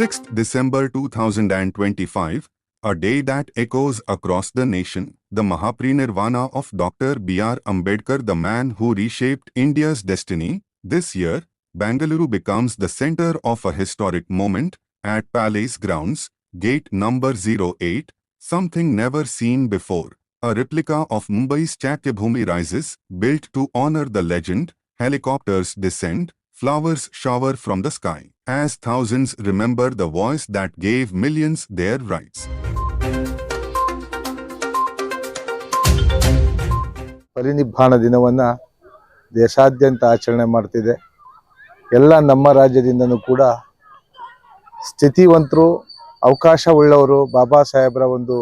6th December 2025, a day that echoes across the nation, the Mahaparinirvana of Dr. B.R. Ambedkar, the man who reshaped India's destiny. This year, Bengaluru becomes the center of a historic moment. At Palace Grounds, gate number 08, something never seen before. A replica of Mumbai's Chatyabhumi rises, built to honor the legend. Helicopters descend, flowers shower from the sky, as thousands remember the voice that gave millions their rights. ಪರಿನಿಬ್ಬಾಣ ದಿನವನ್ನು ದೇಶಾದ್ಯಂತ ಆಚರಣೆ ಮಾಡ್ತಿದೆ. ಎಲ್ಲ ನಮ್ಮ ರಾಜ್ಯದಿಂದನೂ ಕೂಡ ಸ್ಥಿತಿವಂತರು, ಅವಕಾಶವುಳ್ಳವರು ಬಾಬಾ ಸಾಹೇಬರ ಒಂದು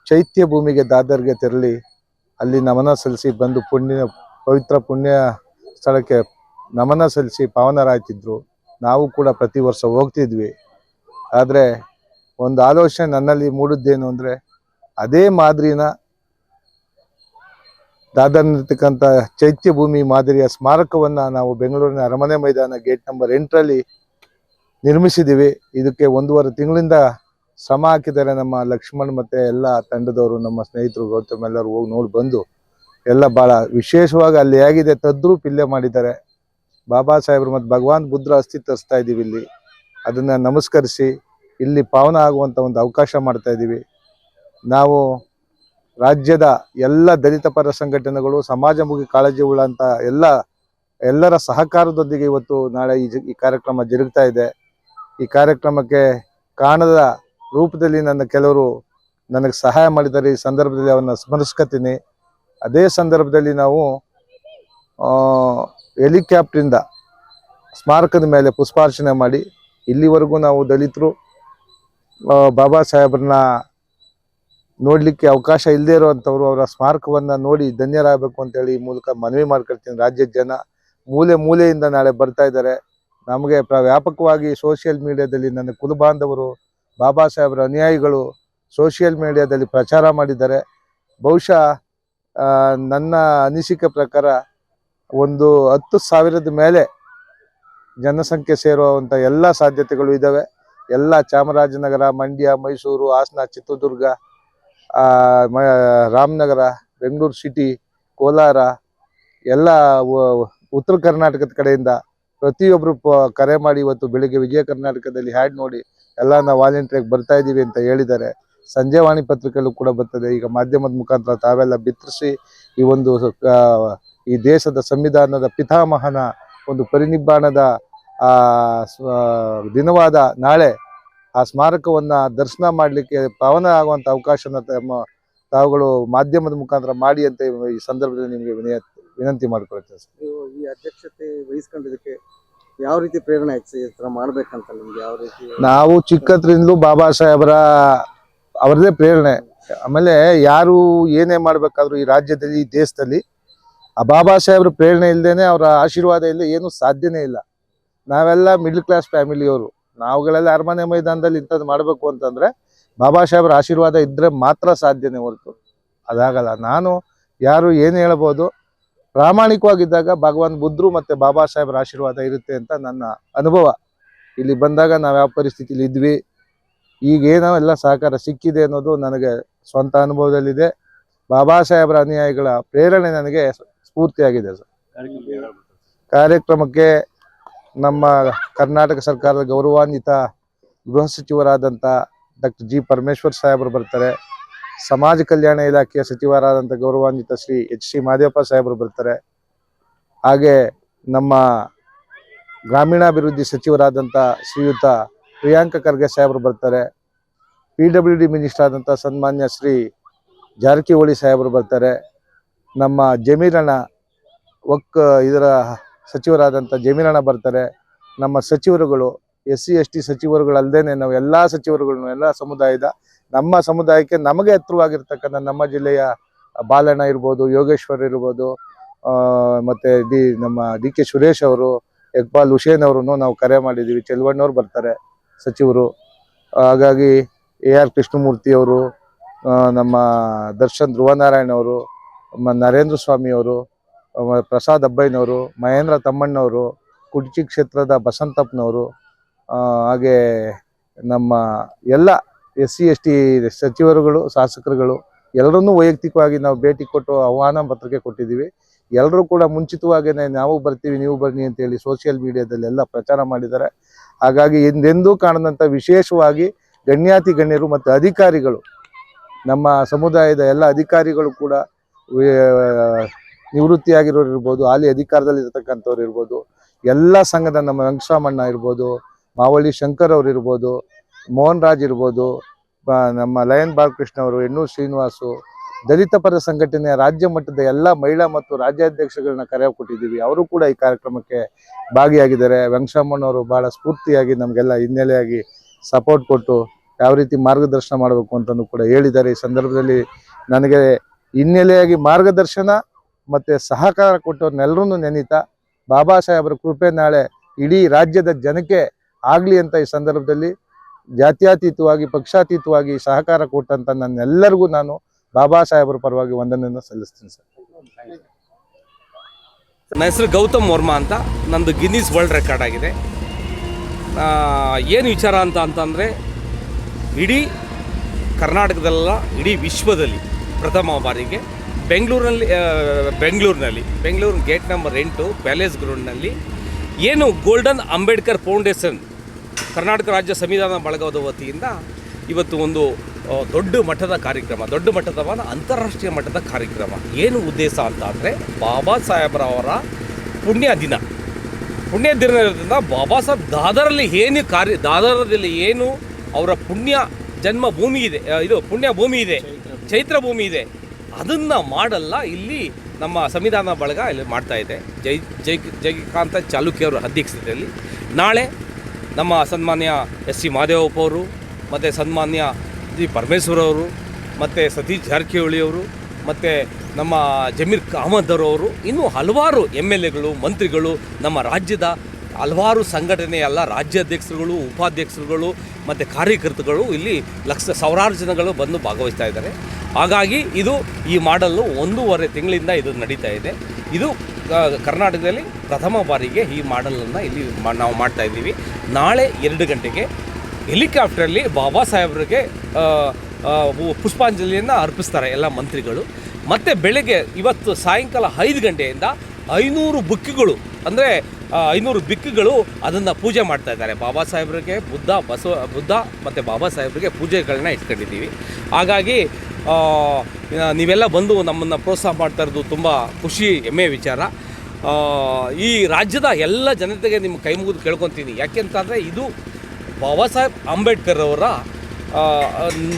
ಚೈತ್ಯ ಭೂಮಿಗೆ ದಾದರ್ಗೆ ತೆರಳಿ ಅಲ್ಲಿ ನಮನ ಸಲ್ಲಿಸಿ ಬಂದು ಪವಿತ್ರ ಪುಣ್ಯ ಸ್ಥಳಕ್ಕೆ ನಮನ ಸಲ್ಲಿಸಿ ಪಾವನರಾಯ್ತಿದ್ರು. ನಾವು ಕೂಡ ಪ್ರತಿ ವರ್ಷ ಹೋಗ್ತಿದ್ವಿ. ಆದರೆ ಒಂದು ಆಲೋಚನೆ ನನ್ನಲ್ಲಿ ಮೂಡಿದ್ದೇನು ಅಂದರೆ, ಅದೇ ಮಾದರಿನ ದಾದರ್ನಲ್ಲಿರ್ತಕ್ಕಂಥ ಚೈತ್ಯ ಭೂಮಿ ಮಾದರಿಯ ಸ್ಮಾರಕವನ್ನು ನಾವು ಬೆಂಗಳೂರಿನ ಅರಮನೆ ಮೈದಾನ ಗೇಟ್ ನಂಬರ್ 8ರಲ್ಲಿ ನಿರ್ಮಿಸಿದ್ದೀವಿ. ಇದಕ್ಕೆ 1.5 ತಿಂಗಳಿಂದ ಶ್ರಮ ಹಾಕಿದ್ದಾರೆ ನಮ್ಮ ಲಕ್ಷ್ಮಣ್ ಮತ್ತು ಎಲ್ಲ ತಂಡದವರು, ನಮ್ಮ ಸ್ನೇಹಿತರು ಗೌತಮ್ ಎಲ್ಲರೂ ಹೋಗಿ ನೋಡಿ ಬಂದು ಎಲ್ಲ ಭಾಳ ವಿಶೇಷವಾಗಿ ಅಲ್ಲಿ ಹೇಗಿದೆ ತದ್ರೂಪ್ ಇಲ್ಲೇ ಮಾಡಿದ್ದಾರೆ. ಬಾಬಾ ಸಾಹೇಬರು ಮತ್ತು ಭಗವಾನ್ ಬುದ್ಧರ ಅಸ್ಥಿ ತರಿಸ್ತಾ ಇದ್ದೀವಿ ಇಲ್ಲಿ. ಅದನ್ನು ನಮಸ್ಕರಿಸಿ ಇಲ್ಲಿ ಪಾವನ ಆಗುವಂಥ ಒಂದು ಅವಕಾಶ ಮಾಡ್ತಾ ಇದ್ದೀವಿ. ನಾವು ರಾಜ್ಯದ ಎಲ್ಲ ದಲಿತ ಪರ ಸಂಘಟನೆಗಳು, ಸಮಾಜಮುಖಿ ಕಾಳಜಿ ಉಳ್ಳಂಥ ಎಲ್ಲರ ಸಹಕಾರದೊಂದಿಗೆ ಇವತ್ತು ನಾಳೆ ಈ ಕಾರ್ಯಕ್ರಮ ಜರುಗ್ತಾ ಇದೆ. ಈ ಕಾರ್ಯಕ್ರಮಕ್ಕೆ ಕಾಣದ ರೂಪದಲ್ಲಿ ಕೆಲವರು ನನಗೆ ಸಹಾಯ ಮಾಡಿದ್ದಾರೆ. ಈ ಸಂದರ್ಭದಲ್ಲಿ ಅವನ್ನ ಸ್ಮರಿಸ್ಕೊತೀನಿ. ಅದೇ ಸಂದರ್ಭದಲ್ಲಿ ನಾವು ಹೆಲಿಕಾಪ್ಟ್ರಿಂದ ಸ್ಮಾರಕದ ಮೇಲೆ ಪುಷ್ಪಾರ್ಚನೆ ಮಾಡಿ, ಇಲ್ಲಿವರೆಗೂ ನಾವು ದಲಿತರು ಬಾಬಾ ಸಾಹೇಬ್ರನ್ನ ನೋಡಲಿಕ್ಕೆ ಅವಕಾಶ ಇಲ್ಲದೇ ಇರುವಂಥವ್ರು ಅವರ ಸ್ಮಾರಕವನ್ನು ನೋಡಿ ಧನ್ಯರಾಗಬೇಕು ಅಂತೇಳಿ ಈ ಮೂಲಕ ಮನವಿ ಮಾಡ್ಕೊಳ್ತೀನಿ. ರಾಜ್ಯದ ಜನ ಮೂಲೆ ಮೂಲೆಯಿಂದ ನಾಳೆ ಬರ್ತಾ ಇದ್ದಾರೆ. ನಮಗೆ ವ್ಯಾಪಕವಾಗಿ ಸೋಷಿಯಲ್ ಮೀಡಿಯಾದಲ್ಲಿ ನನ್ನ ಕುಲಬಾಂಧವರು, ಬಾಬಾ ಸಾಹೇಬ್ರ ಅನುಯಾಯಿಗಳು ಸೋಷಿಯಲ್ ಮೀಡಿಯಾದಲ್ಲಿ ಪ್ರಚಾರ ಮಾಡಿದ್ದಾರೆ. ಬಹುಶಃ ನನ್ನ ಅನಿಸಿಕೆ ಪ್ರಕಾರ ಒಂದು 10,000 ಮೇಲೆ ಜನಸಂಖ್ಯೆ ಸೇರುವಂಥ ಎಲ್ಲ ಸಾಧ್ಯತೆಗಳು ಇದ್ದಾವೆ. ಎಲ್ಲ ಚಾಮರಾಜನಗರ, ಮಂಡ್ಯ, ಮೈಸೂರು, ಹಾಸನ, ಚಿತ್ರದುರ್ಗ, ರಾಮನಗರ, ಬೆಂಗಳೂರು ಸಿಟಿ, ಕೋಲಾರ, ಎಲ್ಲ ಉತ್ತರ ಕರ್ನಾಟಕದ ಕಡೆಯಿಂದ ಪ್ರತಿಯೊಬ್ಬರು ಕರೆ ಮಾಡಿ ಇವತ್ತು ಬೆಳಿಗ್ಗೆ ವಿಜಯ ಕರ್ನಾಟಕದಲ್ಲಿ ಹ್ಯಾಡ್ ನೋಡಿ ಎಲ್ಲ ನಾವು ವಾಲಂಟಿಯರ್ಗೆ ಬರ್ತಾ ಇದ್ದೀವಿ ಅಂತ ಹೇಳಿದ್ದಾರೆ. ಸಂಜೆ ವಾಣಿ ಪತ್ರಿಕೆಯಲ್ಲೂ ಕೂಡ ಬರ್ತದೆ. ಈಗ ಮಾಧ್ಯಮದ ಮುಖಾಂತರ ತಾವೆಲ್ಲ ಬಿತ್ತರಿಸಿ ಈ ದೇಶದ ಸಂವಿಧಾನದ ಪಿತಾಮಹನ ಒಂದು ಪರಿನಿಬ್ಬಾಣದ ದಿನವಾದ ನಾಳೆ ಆ ಸ್ಮಾರಕವನ್ನು ದರ್ಶನ ಮಾಡಲಿಕ್ಕೆ ಪಾವನ ಆಗುವಂಥ ಅವಕಾಶನ ತಾವುಗಳು ಮಾಧ್ಯಮದ ಮುಖಾಂತರ ಮಾಡಿ ಅಂತ ಈ ಸಂದರ್ಭದಲ್ಲಿ ನಿಮಗೆ ವಿನಂತಿ ಮಾಡ್ಕೊಳ್ತೇವೆ. ಈ ಅಧ್ಯಕ್ಷತೆ ವಹಿಸ್ಕೊಂಡಿದ್ದಕ್ಕೆ ಯಾವ ರೀತಿ ಪ್ರೇರಣೆ ಆಯ್ತು ಈ ಥರ ಮಾಡ್ಬೇಕಂತ ನಿಮ್ಗೆ? ಯಾವ ರೀತಿ? ನಾವು ಚಿಕ್ಕದ್ರಿಂದಲೂ ಬಾಬಾ ಸಾಹೇಬರ ಅವರದೇ ಪ್ರೇರಣೆ. ಆಮೇಲೆ ಯಾರು ಏನೇ ಮಾಡ್ಬೇಕಾದ್ರು ಈ ರಾಜ್ಯದಲ್ಲಿ, ಈ ದೇಶದಲ್ಲಿ ಆ ಬಾಬಾ ಸಾಹೇಬ್ರ ಪ್ರೇರಣೆ ಇಲ್ಲದೇನೆ, ಅವರ ಆಶೀರ್ವಾದ ಇಲ್ಲ ಏನೂ ಸಾಧ್ಯನೇ ಇಲ್ಲ. ನಾವೆಲ್ಲ ಮಿಡ್ಲ್ ಕ್ಲಾಸ್ ಫ್ಯಾಮಿಲಿಯವರು. ನಾವುಗಳೆಲ್ಲ ಅರಮನೆ ಮೈದಾನದಲ್ಲಿ ಇಂಥದ್ದು ಮಾಡಬೇಕು ಅಂತಂದರೆ ಬಾಬಾ ಸಾಹೇಬ್ರ ಆಶೀರ್ವಾದ ಇದ್ದರೆ ಮಾತ್ರ ಸಾಧ್ಯನೇ ಹೊರತು ಅದಾಗಲ್ಲ. ನಾನು ಯಾರು ಏನು ಹೇಳ್ಬೋದು, ಪ್ರಾಮಾಣಿಕವಾಗಿದ್ದಾಗ ಭಗವಾನ್ ಬುದ್ಧರು ಮತ್ತು ಬಾಬಾ ಸಾಹೇಬ್ರ ಆಶೀರ್ವಾದ ಇರುತ್ತೆ ಅಂತ ನನ್ನ ಅನುಭವ. ಇಲ್ಲಿ ಬಂದಾಗ ನಾವು ಯಾವ ಪರಿಸ್ಥಿತಿಲಿ ಇದ್ವಿ, ಈಗೇನೋ ಎಲ್ಲ ಸಹಕಾರ ಸಿಕ್ಕಿದೆ ಅನ್ನೋದು ನನಗೆ ಸ್ವಂತ ಅನುಭವದಲ್ಲಿದೆ. ಬಾಬಾ ಸಾಹೇಬ್ರ ಅನುಯಾಯಿಗಳ ಪ್ರೇರಣೆ ನನಗೆ ಸ್ಫೂರ್ತಿಯಾಗಿದೆ ಸರ್. ಕಾರ್ಯಕ್ರಮಕ್ಕೆ ನಮ್ಮ ಕರ್ನಾಟಕ ಸರ್ಕಾರದ ಗೌರವಾನ್ವಿತ ಗೃಹ ಸಚಿವರಾದಂಥ ಡಾಕ್ಟರ್ ಜಿ ಪರಮೇಶ್ವರ್ ಸಾಹೇಬರು ಬರ್ತಾರೆ. ಸಮಾಜ ಕಲ್ಯಾಣ ಇಲಾಖೆಯ ಸಚಿವರಾದಂಥ ಗೌರವಾನ್ವಿತ ಶ್ರೀ H.C. ಮಾದೇವಪ್ಪ ಸಾಹೇಬರು ಬರ್ತಾರೆ. ಹಾಗೆ ನಮ್ಮ ಗ್ರಾಮೀಣಾಭಿವೃದ್ಧಿ ಸಚಿವರಾದಂಥ ಶ್ರೀಯುತ ಪ್ರಿಯಾಂಕ ಖರ್ಗೆ ಸಾಹೇಬರು ಬರ್ತಾರೆ. PWD ಮಿನಿಸ್ಟರ್ ಆದಂಥ ಸನ್ಮಾನ್ಯ ಶ್ರೀ ಜಾರಕಿಹೊಳಿ ಸಾಹೇಬರು ಬರ್ತಾರೆ. ನಮ್ಮ ಜಮೀರಣ್ಣ ಇದರ ಸಚಿವರಾದಂಥ ಜಮೀರಣ್ಣ ಬರ್ತಾರೆ. ನಮ್ಮ ಸಚಿವರುಗಳು SC ST ಸಚಿವರುಗಳಲ್ಲದೆ ನಾವು ಎಲ್ಲ ಸಚಿವರುಗಳನ್ನು, ಎಲ್ಲ ಸಮುದಾಯದ, ನಮ್ಮ ಸಮುದಾಯಕ್ಕೆ ನಮಗೆ ಹತ್ತಿರವಾಗಿರ್ತಕ್ಕಂಥ ನಮ್ಮ ಜಿಲ್ಲೆಯ ಬಾಲಣ್ಣ ಇರ್ಬೋದು, ಯೋಗೇಶ್ವರ್ ಇರ್ಬೋದು, ಮತ್ತು ನಮ್ಮ DK ಸುರೇಶ್ ಅವರು, ಇಕ್ಬಾಲ್ ಹುಸೇನ್ ಅವರನ್ನು ನಾವು ಕರೆ ಮಾಡಿದ್ದೀವಿ. ಚೆಲುವಣ್ಣವ್ರು ಬರ್ತಾರೆ ಸಚಿವರು. ಹಾಗಾಗಿ AR ಕೃಷ್ಣಮೂರ್ತಿ ಅವರು, ನಮ್ಮ ದರ್ಶನ್ ಧ್ರುವನಾರಾಯಣ್ ಅವರು, ನಮ್ಮ ನರೇಂದ್ರ ಸ್ವಾಮಿ ಅವರು, ಪ್ರಸಾದ್ ಅಬ್ಬಯ್ಯನವರು, ಮಹೇಂದ್ರ ತಮ್ಮಣ್ಣವರು, ಕುಡ್ಚಿ ಕ್ಷೇತ್ರದ ಬಸಂತಪ್ಪನವರು, ಹಾಗೆ ನಮ್ಮ ಎಲ್ಲ SC ST ಸಚಿವರುಗಳು ಶಾಸಕರುಗಳು ಎಲ್ಲರನ್ನೂ ವೈಯಕ್ತಿಕವಾಗಿ ನಾವು ಭೇಟಿ ಕೊಟ್ಟು ಆಹ್ವಾನ ಪತ್ರಿಕೆ ಕೊಟ್ಟಿದ್ದೀವಿ. ಎಲ್ಲರೂ ಕೂಡ ಮುಂಚಿತವಾಗಿಯೇ ನಾವು ಬರ್ತೀವಿ ನೀವು ಬನ್ನಿ ಅಂತೇಳಿ ಸೋಷಿಯಲ್ ಮೀಡಿಯಾದಲ್ಲಿ ಎಲ್ಲ ಪ್ರಚಾರ ಮಾಡಿದ್ದಾರೆ. ಹಾಗಾಗಿ ಎಂದೆಂದೂ ಕಾಣದಂಥ ವಿಶೇಷವಾಗಿ ಗಣ್ಯಾತಿ ಗಣ್ಯರು ಮತ್ತು ಅಧಿಕಾರಿಗಳು, ನಮ್ಮ ಸಮುದಾಯದ ಎಲ್ಲ ಅಧಿಕಾರಿಗಳು ಕೂಡ ನಿವೃತ್ತಿಯಾಗಿರೋರು ಇರ್ಬೋದು, ಹಾಲಿ ಅಧಿಕಾರದಲ್ಲಿ ಇರತಕ್ಕಂಥವ್ರು ಇರ್ಬೋದು, ಎಲ್ಲ ಸಂಘದ ನಮ್ಮ ವೆಂಕಟರಾಮಣ್ಣ ಇರ್ಬೋದು, ಮಾವಳ್ಳಿ ಶಂಕರ್ ಅವರು ಇರ್ಬೋದು, ಮೋಹನ್ ರಾಜ್ ಇರ್ಬೋದು, ನಮ್ಮ ಲಯನ್ ಬಾಲಕೃಷ್ಣ ಅವರು, ಎಣ್ಣೂರು ಶ್ರೀನಿವಾಸು, ದಲಿತ ಪರ ಸಂಘಟನೆಯ ರಾಜ್ಯ ಮಟ್ಟದ ಎಲ್ಲ ಮಹಿಳಾ ಮತ್ತು ರಾಜ್ಯಾಧ್ಯಕ್ಷಗಳನ್ನ ಕರೆ ಕೊಟ್ಟಿದ್ದೀವಿ. ಅವರು ಕೂಡ ಈ ಕಾರ್ಯಕ್ರಮಕ್ಕೆ ಭಾಗಿಯಾಗಿದ್ದಾರೆ. ವೆಂಕಟರಾಮಣ್ಣವರು ಬಹಳ ಸ್ಫೂರ್ತಿಯಾಗಿ ನಮಗೆಲ್ಲ ಹಿನ್ನೆಲೆಯಾಗಿ ಸಪೋರ್ಟ್ ಕೊಟ್ಟು ಯಾವ ರೀತಿ ಮಾರ್ಗದರ್ಶನ ಮಾಡಬೇಕು ಅಂತಲೂ ಕೂಡ ಹೇಳಿದ್ದಾರೆ. ಈ ಸಂದರ್ಭದಲ್ಲಿ ನನಗೆ ಹಿನ್ನೆಲೆಯಾಗಿ ಮಾರ್ಗದರ್ಶನ ಮತ್ತು ಸಹಕಾರ ಕೊಟ್ಟವ್ರನ್ನೆಲ್ಲರೂ ನೆನೀತಾ ಬಾಬಾ ಸಾಹೇಬರ ಕೃಪೆ ನಾಳೆ ಇಡೀ ರಾಜ್ಯದ ಜನಕ್ಕೆ ಆಗಲಿ ಅಂತ ಈ ಸಂದರ್ಭದಲ್ಲಿ ಜಾತ್ಯತೀತವಾಗಿ ಪಕ್ಷಾತೀತವಾಗಿ ಸಹಕಾರ ಕೊಟ್ಟಂತ ನನ್ನೆಲ್ಲರಿಗೂ ನಾನು ಬಾಬಾ ಸಾಹೇಬರ ಪರವಾಗಿ ವಂದನೆಯನ್ನು ಸಲ್ಲಿಸ್ತೀನಿ ಸರ್. ನನ್ನ ಹೆಸರು ಗೌತಮ್ ವರ್ಮಾ ಅಂತ. ನಂದು ಗಿನ್ನಿಸ್ ವರ್ಲ್ಡ್ ರೆಕಾರ್ಡ್ ಆಗಿದೆ. ಏನು ವಿಚಾರ ಅಂತಂದರೆ ಇಡೀ ಕರ್ನಾಟಕದಲ್ಲ ಇಡೀ ವಿಶ್ವದಲ್ಲಿ ಪ್ರಥಮ ಬಾರಿಗೆ ಬೆಂಗಳೂರು ಗೇಟ್ ನಂಬರ್ 8 ಪ್ಯಾಲೇಸ್ ಗ್ರೌಂಡ್ನಲ್ಲಿ ಏನು ಗೋಲ್ಡನ್ ಅಂಬೇಡ್ಕರ್ ಫೌಂಡೇಶನ್ ಕರ್ನಾಟಕ ರಾಜ್ಯ ಸಂವಿಧಾನ ಬಳಗದ ವತಿಯಿಂದ ಇವತ್ತು ಒಂದು ದೊಡ್ಡ ಮಟ್ಟದ ಕಾರ್ಯಕ್ರಮ, ದೊಡ್ಡ ಮಟ್ಟದವಾದ ಅಂತಾರಾಷ್ಟ್ರೀಯ ಮಟ್ಟದ ಕಾರ್ಯಕ್ರಮ. ಏನು ಉದ್ದೇಶ ಅಂತ ಅಂದರೆ ಬಾಬಾ ಸಾಹೇಬ್ರವರ ಪುಣ್ಯ ದಿನದಿಂದ ಬಾಬಾ ಸಾಹೇಬ್ ದಾದರದಲ್ಲಿ ಏನು ಅವರ ಪುಣ್ಯ ಜನ್ಮ ಭೂಮಿ ಇದೆ, ಇದು ಪುಣ್ಯ ಭೂಮಿ ಇದೆ, ಚೈತ್ರ ಭೂಮಿ ಇದೆ, ಅದನ್ನು ಮಾಡಲ್ಲ ಇಲ್ಲಿ ನಮ್ಮ ಸಂವಿಧಾನ ಬಳಗ ಇಲ್ಲಿ ಮಾಡ್ತಾ ಇದೆ. ಜಯಕಾಂತ ಚಾಲುಕ್ಯರ ಅಧ್ಯಕ್ಷತೆಯಲ್ಲಿ ನಾಳೆ ನಮ್ಮ ಸನ್ಮಾನ್ಯ SC ಮಹದೇವಪ್ಪ ಅವರು ಮತ್ತು ಸನ್ಮಾನ್ಯ ಜಿ ಪರಮೇಶ್ವರ್ ಅವರು ಮತ್ತು ಸತೀಶ್ ಜಾರಕಿಹೊಳಿ ಅವರು ಮತ್ತು ನಮ್ಮ ಜಮೀರ್ ಅಹಮದ್ ಅವರು ಇನ್ನೂ ಹಲವಾರು MLAಗಳು, ಮಂತ್ರಿಗಳು, ನಮ್ಮ ರಾಜ್ಯದ ಹಲವಾರು ಸಂಘಟನೆಯ ಎಲ್ಲ ರಾಜ್ಯಾಧ್ಯಕ್ಷರುಗಳು, ಉಪಾಧ್ಯಕ್ಷರುಗಳು ಮತ್ತು ಕಾರ್ಯಕರ್ತರುಗಳು ಇಲ್ಲಿ ಸಾವಿರಾರು ಜನಗಳು ಬಂದು ಭಾಗವಹಿಸ್ತಾ ಇದ್ದಾರೆ. ಹಾಗಾಗಿ ಈ ಮಾಡಲು 1.5 ತಿಂಗಳಿಂದ ಇದು ನಡೀತಾ ಇದೆ. ಇದು ಕರ್ನಾಟಕದಲ್ಲಿ ಪ್ರಥಮ ಬಾರಿಗೆ ಈ ಮಾಡಲನ್ನು ಇಲ್ಲಿ ನಾವು ಮಾಡ್ತಾ ಇದ್ದೀವಿ. ನಾಳೆ 2 ಗಂಟೆಗೆ ಹೆಲಿಕಾಪ್ಟ್ರಲ್ಲಿ ಬಾಬಾ ಸಾಹೇಬ್ರಿಗೆ ಪುಷ್ಪಾಂಜಲಿಯನ್ನು ಅರ್ಪಿಸ್ತಾರೆ ಎಲ್ಲ ಮಂತ್ರಿಗಳು. ಮತ್ತು ಬೆಳಗ್ಗೆ ಇವತ್ತು ಸಾಯಂಕಾಲ 5 ಗಂಟೆಯಿಂದ 500 ಬುಕ್ಕಿಗಳು, ಅಂದರೆ 500 ಬಿಕ್ಕುಗಳು ಅದನ್ನು ಪೂಜೆ ಮಾಡ್ತಾ ಇದ್ದಾರೆ. ಬಾಬಾ ಸಾಹೇಬ್ರಿಗೆ ಬುದ್ಧ ಮತ್ತು ಬಾಬಾ ಸಾಹೇಬ್ರಿಗೆ ಪೂಜೆಗಳನ್ನ ಇಟ್ಕೊಂಡಿದ್ದೀವಿ. ಹಾಗಾಗಿ ನೀವೆಲ್ಲ ಬಂದು ನಮ್ಮನ್ನು ಪ್ರೋತ್ಸಾಹ ಮಾಡ್ತಾ ಇರೋದು ತುಂಬ ಖುಷಿ, ಹೆಮ್ಮೆ ವಿಚಾರ. ಈ ರಾಜ್ಯದ ಎಲ್ಲ ಜನತೆಗೆ ನಿಮ್ಮ ಕೈ ಮುಗಿದು ಕೇಳ್ಕೊತೀನಿ. ಯಾಕೆಂತಂದರೆ ಇದು ಬಾಬಾ ಸಾಹೇಬ್ ಅಂಬೇಡ್ಕರ್ ಅವರ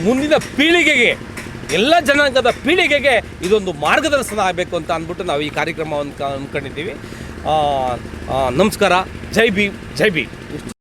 ಮುಂದಿನ ಪೀಳಿಗೆಗೆ, ಎಲ್ಲ ಜನಾಂಗದ ಪೀಳಿಗೆಗೆ ಇದೊಂದು ಮಾರ್ಗದರ್ಶನ ಆಗಬೇಕು ಅಂತ ಅಂದ್ಬಿಟ್ಟು ನಾವು ಈ ಕಾರ್ಯಕ್ರಮವನ್ನು ಅಂದ್ಕೊಂಡಿದ್ದೀವಿ. ನಮಸ್ಕಾರ. ಜೈ ಭೀಮ್.